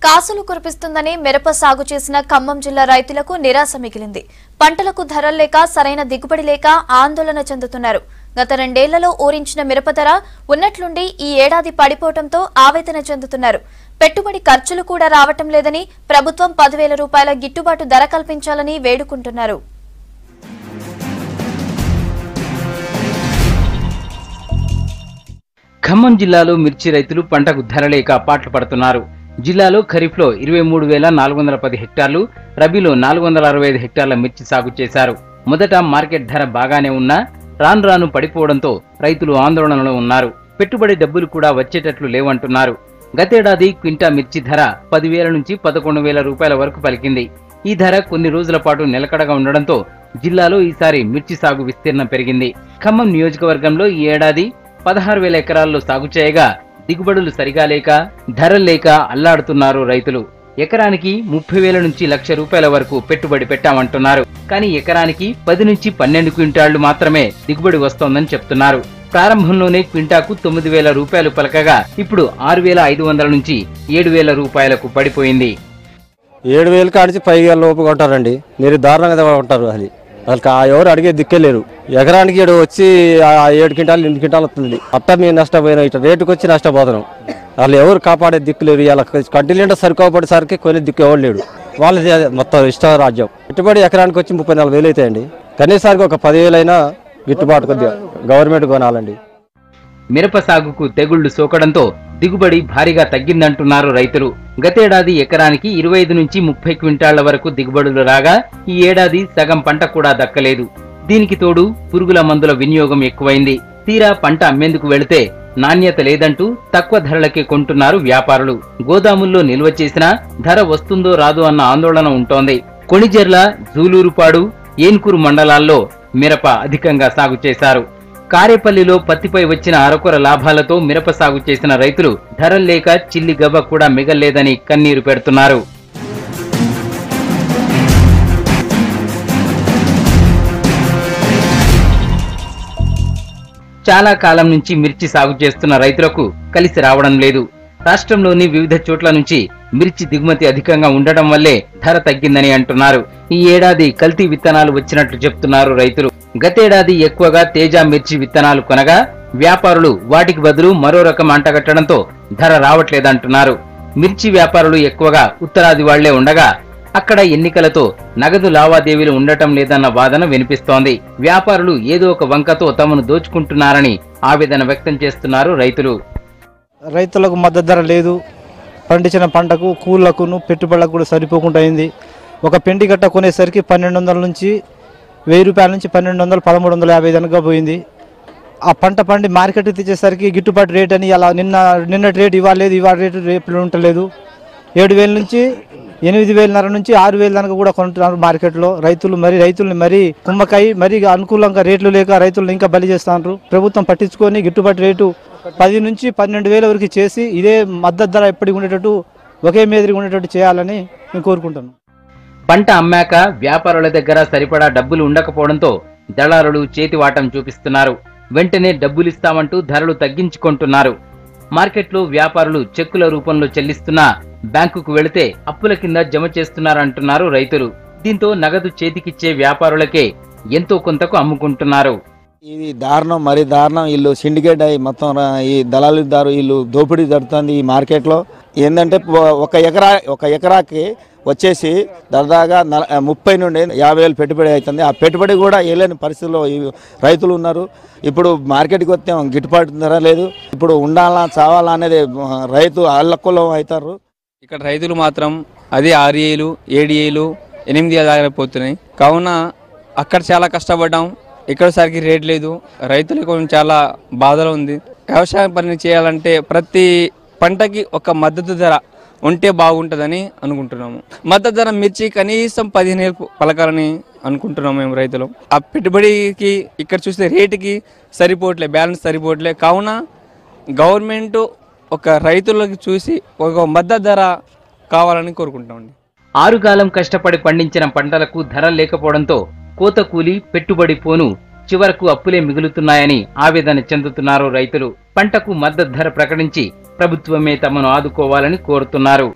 కాసులు కురిపిస్తుందని మిరప సాగు చేసిన ఖమ్మం జిల్లా రైతులకు నిరాశ మిగిలింది. పంటలకు ధరలు లేక సరైన దిగుబడి లేక ఆందోళన చెందుతున్నారు. గత 2 ఏళ్లలో ఊరించిన మిరప ధర ఉన్నట్లుండి ఈ ఏడాది పడిపోవడంతో ఆవేదన చెందుతున్నారు. పెట్టుబడి ఖర్చులు కూడా రావటం లేదని ప్రభుత్వం 10,000 రూపాయల గిట్టుబాటు ధర కల్పించాలని వేడుకుంటున్నారు. ఖమ్మం జిల్లాలో మిర్చి రైతులు పంటకు ధర లేక పాట్లు పడుతున్నారు. జిల్లాలో ఖరీఫ్లో 23,410 హెక్టార్లు, రబీలో 465 హెక్టార్ల మిర్చి సాగు చేశారు. మొదట మార్కెట్ ధర బాగానే ఉన్నా రాను రాను పడిపోవడంతో రైతులు ఆందోళనలో ఉన్నారు. పెట్టుబడి డబ్బులు కూడా వచ్చేటట్లు లేవంటున్నారు. గతేడాది క్వింటా మిర్చి ధర 10,000 నుంచి 11,000 రూపాయల వరకు పలికింది. ఈ ధర కొన్ని రోజుల పాటు నిలకడగా ఉండడంతో జిల్లాలో ఈసారి మిర్చి సాగు విస్తీర్ణం పెరిగింది. ఖమ్మం నియోజకవర్గంలో ఈ ఏడాది 16,000 ఎకరాల్లో సాగు చేయగా దిగుబడులు సరిగా లేక ధరలు లేక అల్లాడుతున్నారు రైతులు. ఎకరానికి 30,000 నుంచి ₹1,00,000 వరకు పెట్టుబడి పెట్టామంటున్నారు. కానీ ఎకరానికి 10 నుంచి 12 క్వింటాళ్లు మాత్రమే దిగుబడి వస్తోందని చెప్తున్నారు. ప్రారంభంలోనే క్వింటాకు 9,000 రూపాయలు పలకగా ఇప్పుడు 6,500 నుంచి 7,000 రూపాయలకు పడిపోయింది. 7,000 కాడిచి 5,000 లోపు కొంటారండి. మీరు దారుణంగా కొంటారు. అసలు ఎవరు అడిగే దిక్కే లేరు. ఎకరానికి వచ్చి 7 క్వింటాలు 8 క్వింటాలు వస్తుంది. అట్ట మేము నష్టపోయినా ఇట్లా రేటుకు వచ్చి నష్టపోతున్నాం. వాళ్ళు ఎవరు కాపాడే దిక్కు లేరు. ఇలా కంటిన్యూగా సరికోపడేసరికి కొన్ని దిక్కు ఎవరు లేడు. వాళ్ళది మొత్తం ఇష్ట రాజ్యం. పెట్టుబడి ఎకరానికి వచ్చి 34,000 అవుతాయండి. కనీసానికి ఒక 10,000 అయినా గిట్టుబాటు కొద్దిగా గవర్నమెంట్ కొనాలండి. మిరప సాగుకు తెగుళ్లు సోకడంతో దిగుబడి భారీగా తగ్గిందంటున్నారు రైతులు. గతేడాది ఎకరానికి 25 నుంచి 30 క్వింటాళ్ల వరకు దిగుబడులు రాగా ఈ ఏడాది సగం పంట కూడా దక్కలేదు. దీనికి తోడు పురుగుల మందుల వినియోగం ఎక్కువైంది. తీరా పంట అమ్మేందుకు వెళితే నాణ్యత లేదంటూ తక్కువ ధరలకే కొంటున్నారు వ్యాపారులు. గోదాముల్లో నిల్వ చేసినా ధర వస్తుందో రాదో అన్న ఆందోళన ఉంటోంది. కొణిజెర్ల, జూలూరుపాడు, ఏన్కూరు మండలాల్లో మిరప అధికంగా సాగు చేశారు. కారేపల్లిలో పత్తిపై వచ్చిన అరకొర లాభాలతో మిరప సాగు చేసిన రైతులు ధరలు లేక చిల్లి గవ్వ కూడా మిగల్లేదని కన్నీరు పెడుతున్నారు. చాలా కాలం నుంచి మిర్చి సాగు చేస్తున్న రైతులకు కలిసి రావడం లేదు. రాష్ట్రంలోని వివిధ చోట్ల నుంచి మిర్చి దిగుమతి అధికంగా ఉండటం వల్లే ధర తగ్గిందని అంటున్నారు. ఈ ఏడాది కల్తీ విత్తనాలు వచ్చినట్లు చెప్తున్నారు రైతులు. గతేడాది ఎక్కువగా తేజ మిర్చి విత్తనాలు కొనగా వ్యాపారులు వాటికి బదులు మరో రకం అంటగట్టడంతో ధర రావట్లేదంటున్నారు. మిర్చి వ్యాపారులు ఎక్కువగా ఉత్తరాది వాళ్లే ఉండగా అక్కడ ఎన్నికలతో నగదు లావాదేవీలు ఉండటం లేదన్న వాదన వినిపిస్తోంది. వ్యాపారులు ఏదో ఒక వంకతో తమను దోచుకుంటున్నారని ఆవేదన వ్యక్తం చేస్తున్నారు రైతులు. రైతులకు మద్దతు ధర లేదు. పండించిన పంటకు కూళ్లకును పెట్టుబడులకు కూడా సరిపోకుండా అయింది. ఒక పెండి గట్ట కొనేసరికి 1,200 నుంచి 1,000 రూపాయల నుంచి 1,200, 1,350 దాకా పోయింది. ఆ పంట పండి మార్కెట్కి తెచ్చేసరికి గిట్టుబాటు రేట్ అని అలా నిన్నటి రేటు ఇవ్వలేదు, ఇవాళ రేటు రేపు ఉండలేదు. 7,000 నుంచి 8,500 నుంచి 6,000 దాకా కూడా కొంటున్నారు మార్కెట్లో. రైతుల్ని మరీ కుమ్మకాయి మరీ అనుకూలంగా రేట్లు లేక రైతులను ఇంకా బలి చేస్తున్నారు. ప్రభుత్వం పట్టించుకొని గిట్టుబాటు రేటు 10 నుంచి 12,000 వరకు చేసి ఇదే మద్దతు ధర ఎప్పటికి ఉండేటట్టు ఒకే మేదిరిగా ఉండేటట్టు చేయాలని నేను కోరుకుంటాను. పంట అమ్మాక వ్యాపారుల దగ్గర సరిపడా డబ్బులు ఉండకపోవడంతో దళారులు చేతివాటం చూపిస్తున్నారు. వెంటనే డబ్బులిస్తామంటూ ధరలు తగ్గించుకుంటున్నారు. మార్కెట్లో వ్యాపారులు చెక్కుల రూపంలో చెల్లిస్తున్నా బ్యాంకుకు వెళితే అప్పుల కింద జమ చేస్తున్నారంటున్నారు రైతులు. దీంతో నగదు చేతికిచ్చే వ్యాపారులకే ఎంతో కొంతకు అమ్ముకుంటున్నారు. ఇది దారుణం, మరి దారుణం. వీళ్ళు సిండికేట్ అయ్యి మొత్తం ఈ దళాలుదారు వీళ్ళు దోపిడీ జరుగుతుంది ఈ మార్కెట్లో. ఏంటంటే ఒక ఎకరాకి వచ్చేసి దాదాగా 30 నుండి 50,000 పెట్టుబడి అవుతుంది. ఆ పెట్టుబడి కూడా వేయలేని పరిస్థితుల్లో రైతులు ఉన్నారు. ఇప్పుడు మార్కెట్కి వస్తే గిట్టుబాటు ధర లేదు. ఇప్పుడు ఉండాలా చావాలా అనేది రైతు అల్లక్కులం అవుతారు. ఇక్కడ రైతులు మాత్రం అది 6,000, 7,000, 8,000 దాకా పోతున్నాయి. కావున అక్కడ చాలా కష్టపడ్డాం. ఇక్కడ సరికి రేట్ లేదు. రైతులకు చాలా బాధలో ఉంది. వ్యవసాయ పని చేయాలంటే ప్రతి పంటకి ఒక మద్దతు ధర ఉంటే బాగుంటుందని అనుకుంటున్నాము. మద్దతు ధర మిర్చి కనీసం 15,000 పలకాలని అనుకుంటున్నాము మేము రైతులు. ఆ పెట్టుబడికి ఇక్కడ చూస్తే రేటుకి సరిపోవట్లే, బ్యాలెన్స్ సరిపోవట్లే. కావున గవర్నమెంట్ ఒక రైతులకు చూసి ఒక మద్దతు ధర కావాలని కోరుకుంటామండి. 6 కాలం కష్టపడి పండించిన పంటలకు ధర లేకపోవడంతో కోత కూలి పెట్టుబడి పోను చివరకు అప్పులే మిగులుతున్నాయని ఆవేదన చెందుతున్నారు రైతులు. పంటకు మద్దతు ధర ప్రకటించి ప్రభుత్వమే తమను ఆదుకోవాలని కోరుతున్నారు.